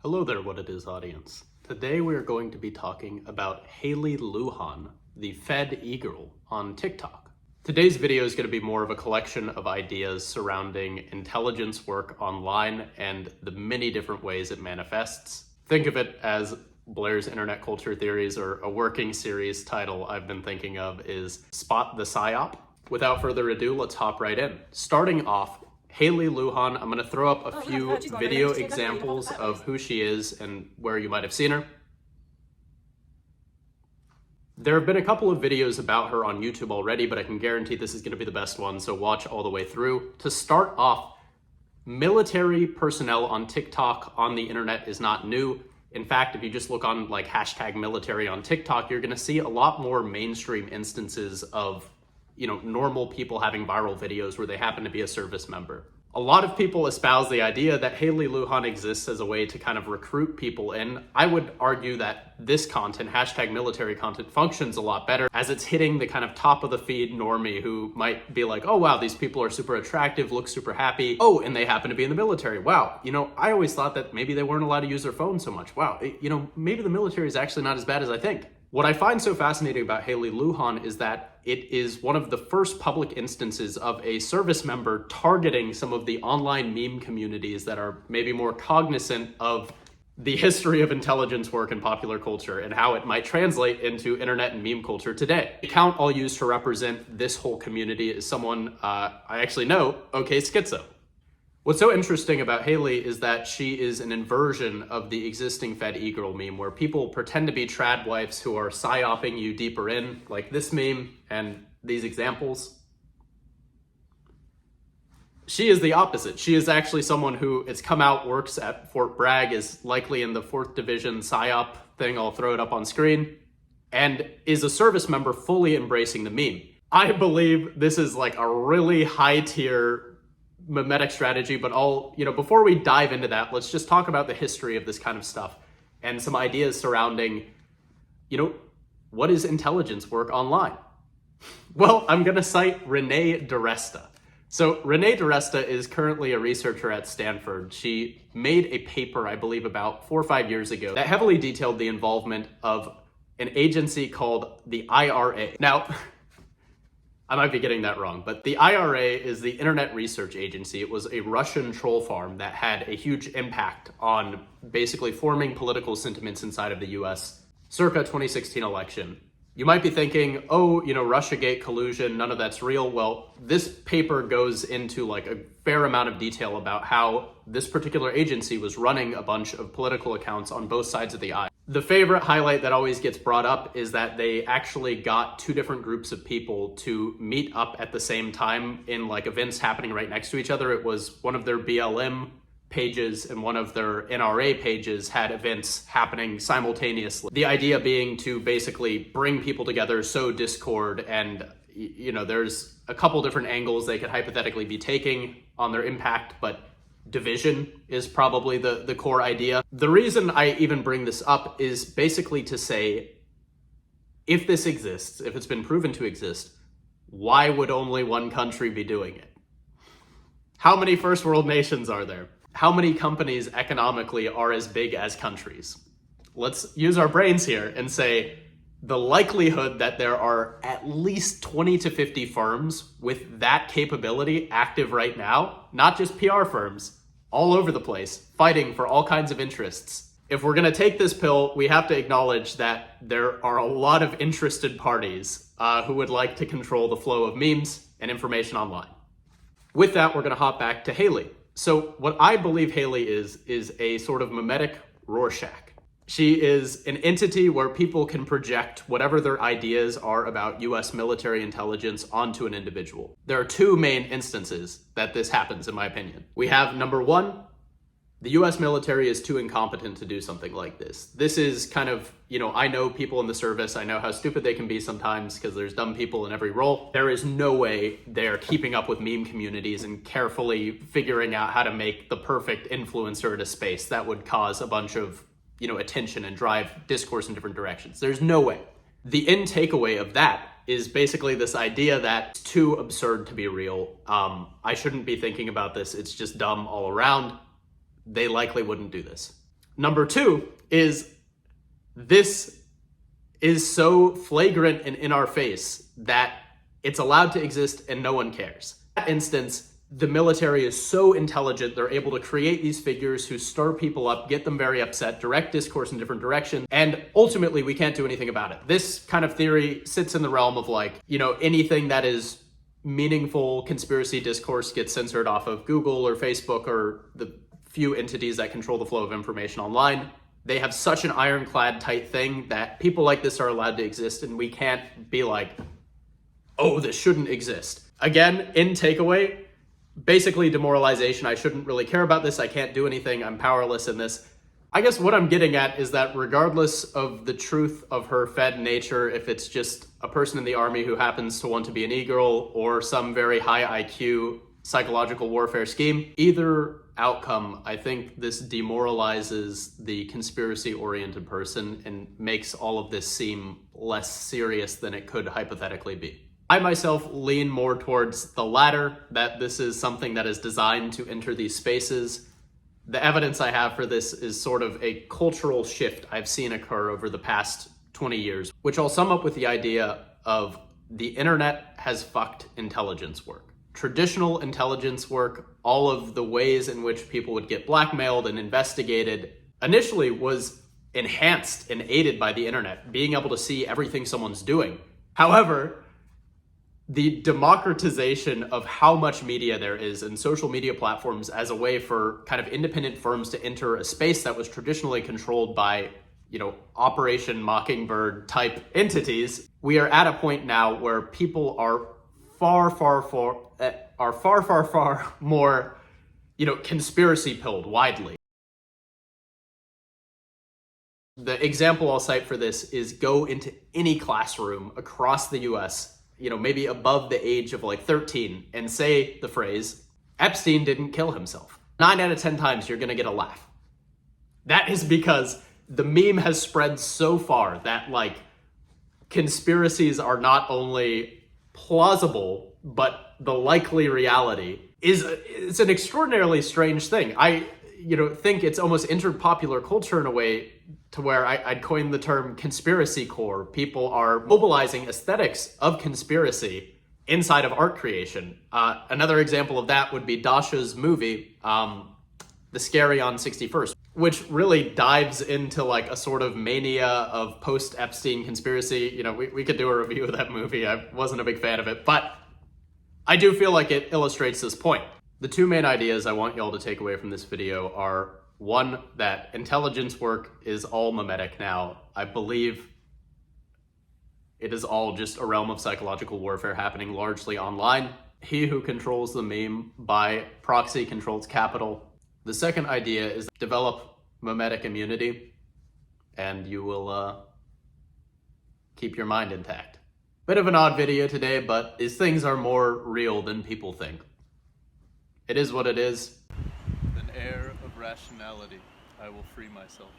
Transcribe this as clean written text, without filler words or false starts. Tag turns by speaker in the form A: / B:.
A: Hello there, What It Is audience. Today we are going to be talking about Hailey Lujan, the Fed E-Girl on TikTok. Today's video is going to be more of a collection of ideas surrounding intelligence work online and the many different ways it manifests. Think of it as Blair's Internet Culture Theories, or a working series title I've been thinking of is Spot the PSYOP. Without further ado, let's hop right in. Starting off, Hailey Lujan, I'm going to throw up a few video examples of who she is and where you might have seen her. There have been a couple of videos about her on YouTube already, but I can guarantee this is going to be the best one, so watch all the way through. To start off, military personnel on TikTok on the internet is not new. In fact, if you just look on like #military on TikTok, you're going to see a lot more mainstream instances of normal people having viral videos where they happen to be a service member. A lot of people espouse the idea that Hailey Lujan exists as a way to kind of recruit people in. I would argue that this content, #military content, functions a lot better as it's hitting the kind of top of the feed normie who might be like, oh wow, these people are super attractive, look super happy. Oh, and they happen to be in the military. Wow, I always thought that maybe they weren't allowed to use their phone so much. Wow, maybe the military is actually not as bad as I think. What I find so fascinating about Hailey Lujan is that it is one of the first public instances of a service member targeting some of the online meme communities that are maybe more cognizant of the history of intelligence work in popular culture and how it might translate into internet and meme culture today. The account I'll use to represent this whole community is someone I actually know, OK Schizo. What's so interesting about Hailey is that she is an inversion of the existing Fed E-Girl meme where people pretend to be trad wives who are psyoping you deeper in, like this meme and these examples. She is the opposite. She is actually someone who has come out, works at Fort Bragg, is likely in the 4th Division PSYOP thing, I'll throw it up on screen, and is a service member fully embracing the meme. I believe this is like a really high tier Memetic strategy, but before we dive into that, let's just talk about the history of this kind of stuff and some ideas surrounding, what is intelligence work online? Well, I'm going to cite Renée DiResta. So Renée DiResta is currently a researcher at Stanford. She made a paper, I believe, about 4 or 5 years ago that heavily detailed the involvement of an agency called the IRA. Now, I might be getting that wrong, but the IRA is the Internet Research Agency. It was a Russian troll farm that had a huge impact on basically forming political sentiments inside of the US circa 2016 election. You might be thinking, oh, Russiagate collusion, none of that's real. Well, this paper goes into like a fair amount of detail about how this particular agency was running a bunch of political accounts on both sides of the aisle. The favorite highlight that always gets brought up is that they actually got 2 different groups of people to meet up at the same time in like events happening right next to each other. It was one of their BLM pages and one of their NRA pages had events happening simultaneously. The idea being to basically bring people together, sow discord, and there's a couple different angles they could hypothetically be taking on their impact, but division is probably the core idea. The reason I even bring this up is basically to say, if this exists, if it's been proven to exist, why would only one country be doing it? How many first world nations are there? How many companies economically are as big as countries? Let's use our brains here and say the likelihood that there are at least 20 to 50 firms with that capability active right now, not just PR firms, all over the place, fighting for all kinds of interests. If we're going to take this pill, we have to acknowledge that there are a lot of interested parties who would like to control the flow of memes and information online. With that, we're going to hop back to Hailey. So what I believe Hailey is a sort of Memetic Rorschach. She is an entity where people can project whatever their ideas are about US military intelligence onto an individual. There are 2 main instances that this happens, in my opinion. We have number 1, the US military is too incompetent to do something like this. This is kind of, I know people in the service, I know how stupid they can be sometimes because there's dumb people in every role. There is no way they're keeping up with meme communities and carefully figuring out how to make the perfect influencer at a space that would cause a bunch of attention and drive discourse in different directions. There's no way. The end takeaway of that is basically this idea that it's too absurd to be real. I shouldn't be thinking about this. It's just dumb all around. They likely wouldn't do this. Number two is this is so flagrant and in our face that it's allowed to exist and no one cares. In that instance, the military is so intelligent, they're able to create these figures who stir people up, get them very upset, direct discourse in different directions, and ultimately we can't do anything about it. This kind of theory sits in the realm of like, you know, anything that is meaningful conspiracy discourse gets censored off of Google or Facebook or the few entities that control the flow of information online. They have such an ironclad tight thing that people like this are allowed to exist, and we can't be like, oh, this shouldn't exist. Again, in takeaway, basically demoralization. I shouldn't really care about this. I can't do anything. I'm powerless in this. I guess what I'm getting at is that regardless of the truth of her Fed nature, if it's just a person in the Army who happens to want to be an E-Girl or some very high IQ psychological warfare scheme, either outcome, I think this demoralizes the conspiracy-oriented person and makes all of this seem less serious than it could hypothetically be. I myself lean more towards the latter, that this is something that is designed to enter these spaces. The evidence I have for this is sort of a cultural shift I've seen occur over the past 20 years, which I'll sum up with the idea of the internet has fucked intelligence work. Traditional intelligence work, all of the ways in which people would get blackmailed and investigated, initially was enhanced and aided by the internet, being able to see everything someone's doing. However, the democratization of how much media there is and social media platforms as a way for kind of independent firms to enter a space that was traditionally controlled by, you know, Operation Mockingbird type entities, we are at a point now where people are far more, you know, conspiracy pilled widely. The example I'll cite for this is go into any classroom across the US, you know, maybe above the age of like 13, and say the phrase, Epstein didn't kill himself. 9 out of 10 times you're gonna get a laugh. That is because the meme has spread so far that like conspiracies are not only plausible, but the likely reality it's an extraordinarily strange thing. I, you know, think it's almost entered popular culture in a way to where I'd coin the term conspiracycore. People are mobilizing aesthetics of conspiracy inside of art creation. Another example of that would be Dasha's movie, The Scary on 61st, which really dives into like a sort of mania of post-Epstein conspiracy. You know, we could do a review of that movie. I wasn't a big fan of it, but I do feel like it illustrates this point. The two main ideas I want y'all to take away from this video are, one, that intelligence work is all memetic now. I believe it is all just a realm of psychological warfare happening largely online. He who controls the meme by proxy controls capital. The second idea is develop memetic immunity and you will keep your mind intact. Bit of an odd video today, but these things are more real than people think. It is what it is.
B: With an air of rationality, I will free myself.